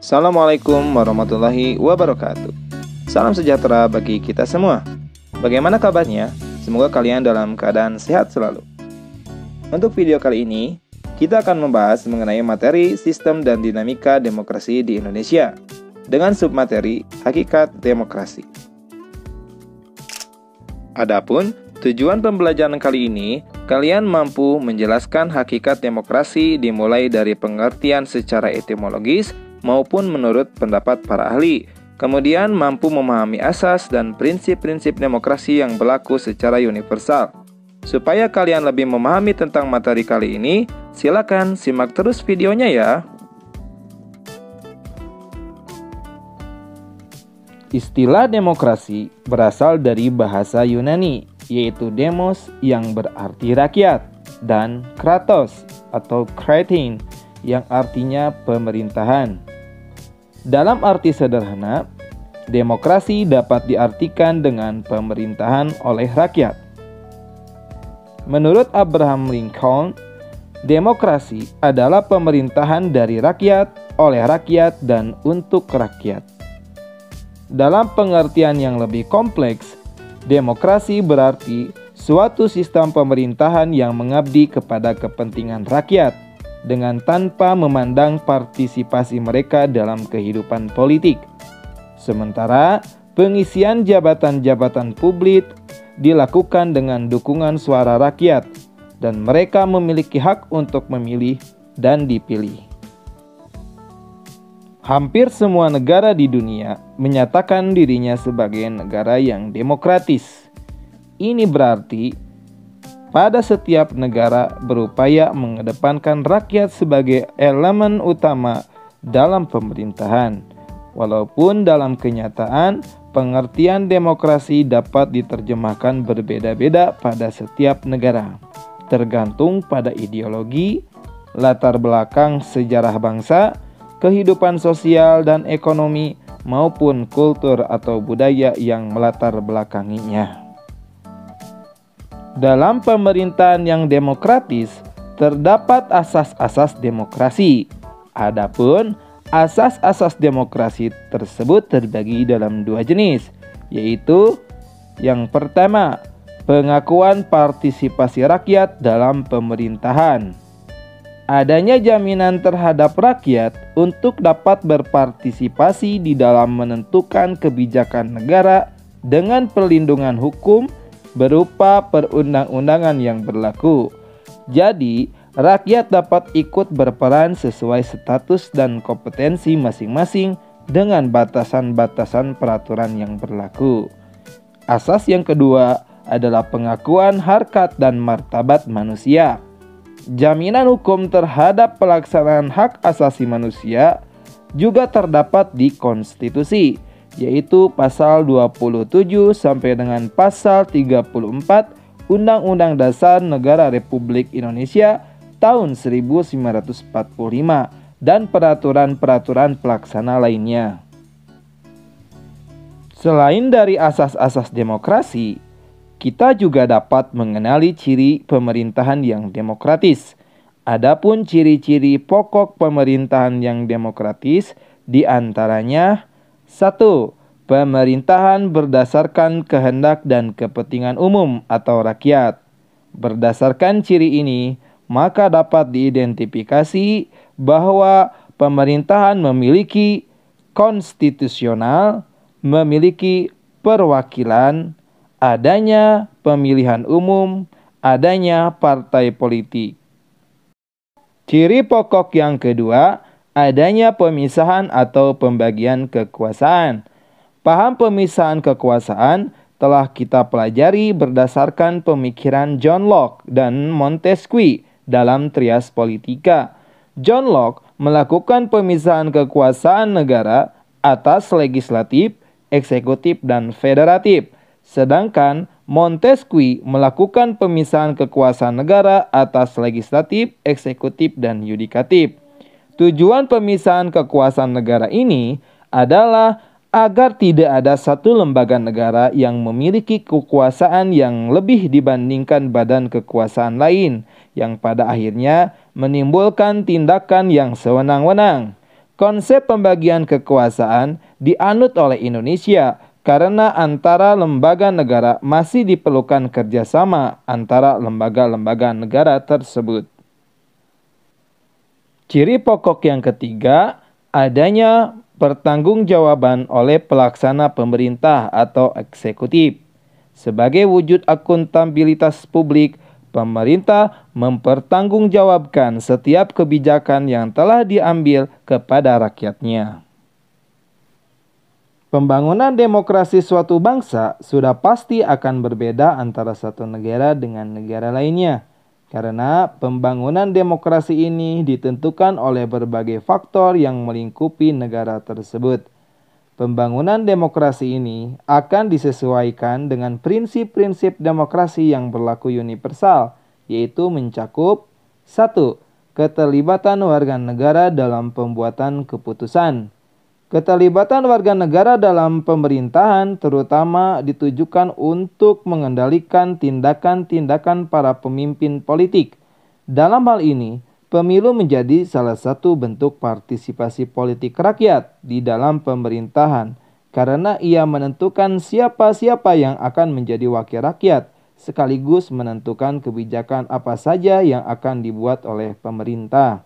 Assalamualaikum warahmatullahi wabarakatuh. Salam sejahtera bagi kita semua. Bagaimana kabarnya? Semoga kalian dalam keadaan sehat selalu. Untuk video kali ini, kita akan membahas mengenai materi sistem dan dinamika demokrasi di Indonesia dengan submateri hakikat demokrasi. Adapun tujuan pembelajaran kali ini, kalian mampu menjelaskan hakikat demokrasi dimulai dari pengertian secara etimologis maupun menurut pendapat para ahli. Kemudian mampu memahami asas dan prinsip-prinsip demokrasi yang berlaku secara universal. Supaya kalian lebih memahami tentang materi kali ini, silakan simak terus videonya ya. Istilah demokrasi berasal dari bahasa Yunani, yaitu demos yang berarti rakyat, dan kratos atau kratein yang artinya pemerintahan. Dalam arti sederhana, demokrasi dapat diartikan dengan pemerintahan oleh rakyat. Menurut Abraham Lincoln, demokrasi adalah pemerintahan dari rakyat, oleh rakyat, dan untuk rakyat. Dalam pengertian yang lebih kompleks, demokrasi berarti suatu sistem pemerintahan yang mengabdi kepada kepentingan rakyat, dengan tanpa memandang partisipasi mereka dalam kehidupan politik. Sementara pengisian jabatan-jabatan publik dilakukan dengan dukungan suara rakyat, dan mereka memiliki hak untuk memilih dan dipilih. Hampir semua negara di dunia menyatakan dirinya sebagai negara yang demokratis. Ini berarti pada setiap negara berupaya mengedepankan rakyat sebagai elemen utama dalam pemerintahan. Walaupun dalam kenyataan, pengertian demokrasi dapat diterjemahkan berbeda-beda pada setiap negara, tergantung pada ideologi, latar belakang sejarah bangsa, kehidupan sosial dan ekonomi, maupun kultur atau budaya yang melatar belakanginya. Dalam pemerintahan yang demokratis, terdapat asas-asas demokrasi. Adapun asas-asas demokrasi tersebut terbagi dalam dua jenis, yaitu yang pertama, pengakuan partisipasi rakyat dalam pemerintahan. Adanya jaminan terhadap rakyat untuk dapat berpartisipasi di dalam menentukan kebijakan negara dengan perlindungan hukum berupa perundang-undangan yang berlaku. Jadi, rakyat dapat ikut berperan sesuai status dan kompetensi masing-masing dengan batasan-batasan peraturan yang berlaku. Asas yang kedua adalah pengakuan harkat dan martabat manusia. Jaminan hukum terhadap pelaksanaan hak asasi manusia juga terdapat di konstitusi, yaitu pasal 27 sampai dengan pasal 34 Undang-Undang Dasar Negara Republik Indonesia tahun 1945 dan peraturan-peraturan pelaksana lainnya. Selain dari asas-asas demokrasi, kita juga dapat mengenali ciri pemerintahan yang demokratis. Adapun ciri-ciri pokok pemerintahan yang demokratis diantaranya: 1. Pemerintahan berdasarkan kehendak dan kepentingan umum atau rakyat. Berdasarkan ciri ini, maka dapat diidentifikasi bahwa pemerintahan memiliki konstitusional, memiliki perwakilan, adanya pemilihan umum, adanya partai politik. Ciri pokok yang kedua, adanya pemisahan atau pembagian kekuasaan. Paham pemisahan kekuasaan telah kita pelajari berdasarkan pemikiran John Locke dan Montesquieu dalam Trias Politica. John Locke melakukan pemisahan kekuasaan negara atas legislatif, eksekutif, dan federatif. Sedangkan Montesquieu melakukan pemisahan kekuasaan negara atas legislatif, eksekutif, dan yudikatif. Tujuan pemisahan kekuasaan negara ini adalah agar tidak ada satu lembaga negara yang memiliki kekuasaan yang lebih dibandingkan badan kekuasaan lain, yang pada akhirnya menimbulkan tindakan yang sewenang-wenang. Konsep pembagian kekuasaan dianut oleh Indonesia karena antara lembaga negara masih diperlukan kerjasama antara lembaga-lembaga negara tersebut. Ciri pokok yang ketiga, adanya pertanggungjawaban oleh pelaksana pemerintah atau eksekutif. Sebagai wujud akuntabilitas publik, pemerintah mempertanggungjawabkan setiap kebijakan yang telah diambil kepada rakyatnya. Pembangunan demokrasi suatu bangsa sudah pasti akan berbeda antara satu negara dengan negara lainnya, karena pembangunan demokrasi ini ditentukan oleh berbagai faktor yang melingkupi negara tersebut. Pembangunan demokrasi ini akan disesuaikan dengan prinsip-prinsip demokrasi yang berlaku universal, yaitu mencakup 1. Keterlibatan warga negara dalam pembuatan keputusan. Keterlibatan warga negara dalam pemerintahan terutama ditujukan untuk mengendalikan tindakan-tindakan para pemimpin politik. Dalam hal ini, pemilu menjadi salah satu bentuk partisipasi politik rakyat di dalam pemerintahan karena ia menentukan siapa-siapa yang akan menjadi wakil rakyat sekaligus menentukan kebijakan apa saja yang akan dibuat oleh pemerintah.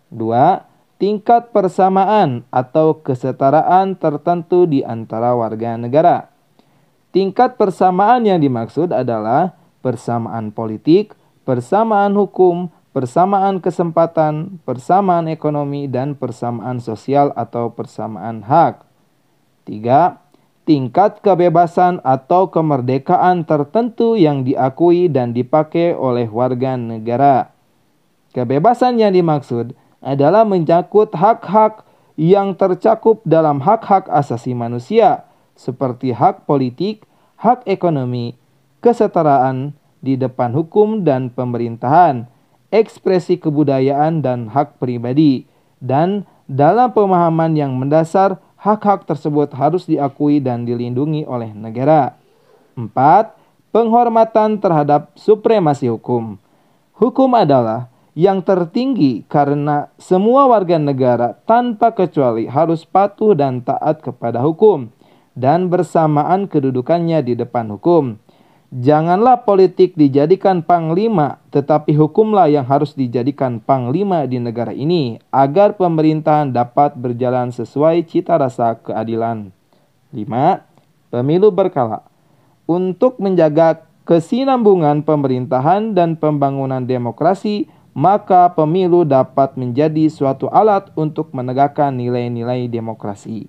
2. Tingkat persamaan atau kesetaraan tertentu di antara warga negara. Tingkat persamaan yang dimaksud adalah persamaan politik, persamaan hukum, persamaan kesempatan, persamaan ekonomi, dan persamaan sosial atau persamaan hak. 3. Tingkat kebebasan atau kemerdekaan tertentu yang diakui dan dipakai oleh warga negara. Kebebasan yang dimaksud adalah menyangkut hak-hak yang tercakup dalam hak-hak asasi manusia, seperti hak politik, hak ekonomi, kesetaraan di depan hukum dan pemerintahan, ekspresi kebudayaan dan hak pribadi. Dan dalam pemahaman yang mendasar, hak-hak tersebut harus diakui dan dilindungi oleh negara. 4. Penghormatan terhadap supremasi hukum. Hukum adalah yang tertinggi karena semua warga negara tanpa kecuali harus patuh dan taat kepada hukum dan bersamaan kedudukannya di depan hukum. Janganlah politik dijadikan panglima, tetapi hukumlah yang harus dijadikan panglima di negara ini agar pemerintahan dapat berjalan sesuai cita rasa keadilan. 5. Pemilu berkala. Untuk menjaga kesinambungan pemerintahan dan pembangunan demokrasi, maka pemilu dapat menjadi suatu alat untuk menegakkan nilai-nilai demokrasi.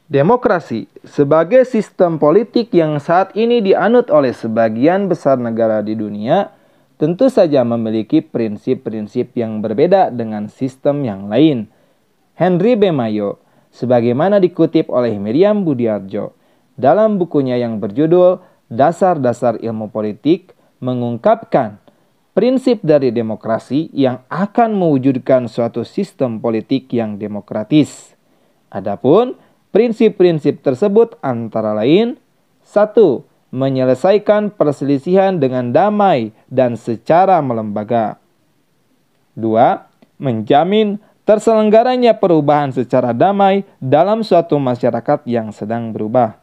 Demokrasi sebagai sistem politik yang saat ini dianut oleh sebagian besar negara di dunia tentu saja memiliki prinsip-prinsip yang berbeda dengan sistem yang lain. Henry B. Mayo, sebagaimana dikutip oleh Miriam Budiarjo dalam bukunya yang berjudul Dasar-Dasar Ilmu Politik, mengungkapkan prinsip dari demokrasi yang akan mewujudkan suatu sistem politik yang demokratis. Adapun prinsip-prinsip tersebut antara lain: 1. Menyelesaikan perselisihan dengan damai dan secara melembaga. 2. Menjamin terselenggaranya perubahan secara damai dalam suatu masyarakat yang sedang berubah.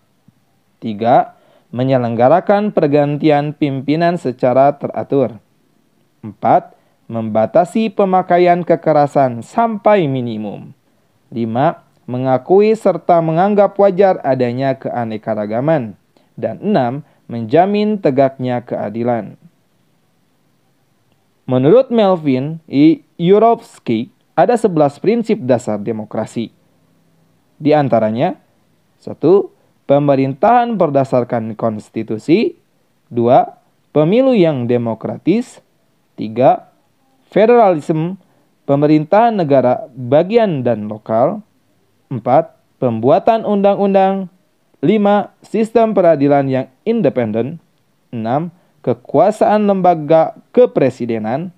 3. Menyelenggarakan pergantian pimpinan secara teratur. 4. Membatasi pemakaian kekerasan sampai minimum. 5. Mengakui serta menganggap wajar adanya keanekaragaman. Dan 6. Menjamin tegaknya keadilan. Menurut Melvin E. Yurovsky, ada 11 prinsip dasar demokrasi. Di antaranya, 1. Pemerintahan berdasarkan konstitusi. 2. Pemilu yang demokratis. 3. Federalisme, pemerintahan negara bagian dan lokal. 4. Pembuatan undang-undang. 5. Sistem peradilan yang independen. 6. Kekuasaan lembaga kepresidenan.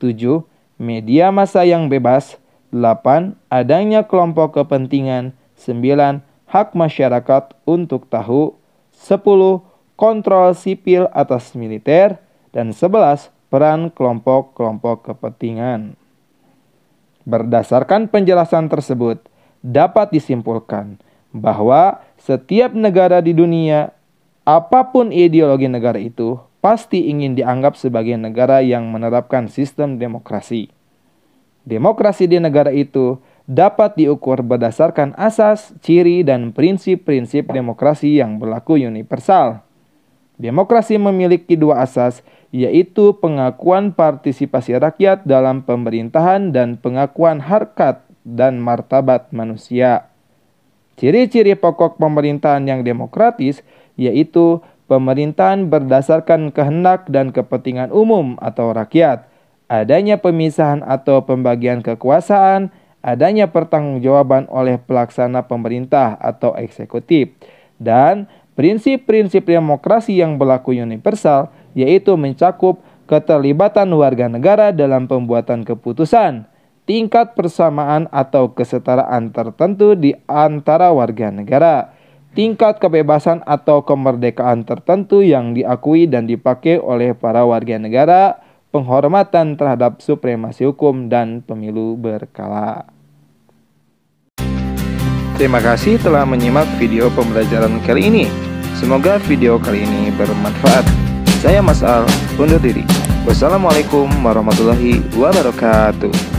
7. Media massa yang bebas. 8. Adanya kelompok kepentingan. 9. Hak masyarakat untuk tahu. 10. Kontrol sipil atas militer. Dan 11. Peran kelompok-kelompok kepentingan. Berdasarkan penjelasan tersebut, dapat disimpulkan bahwa setiap negara di dunia, apapun ideologi negara itu, pasti ingin dianggap sebagai negara yang menerapkan sistem demokrasi. Demokrasi di negara itu dapat diukur berdasarkan asas, ciri, dan prinsip-prinsip demokrasi yang berlaku universal. Demokrasi memiliki dua asas, yaitu pengakuan partisipasi rakyat dalam pemerintahan dan pengakuan harkat dan martabat manusia. Ciri-ciri pokok pemerintahan yang demokratis yaitu pemerintahan berdasarkan kehendak dan kepentingan umum atau rakyat, adanya pemisahan atau pembagian kekuasaan, adanya pertanggungjawaban oleh pelaksana pemerintah atau eksekutif, dan prinsip-prinsip demokrasi yang berlaku universal yaitu mencakup keterlibatan warga negara dalam pembuatan keputusan, tingkat persamaan atau kesetaraan tertentu di antara warga negara, tingkat kebebasan atau kemerdekaan tertentu yang diakui dan dipakai oleh para warga negara, penghormatan terhadap supremasi hukum, dan pemilu berkala. Terima kasih telah menyimak video pembelajaran kali ini. Semoga video kali ini bermanfaat. Saya Mas Al, undur diri. Wassalamualaikum warahmatullahi wabarakatuh.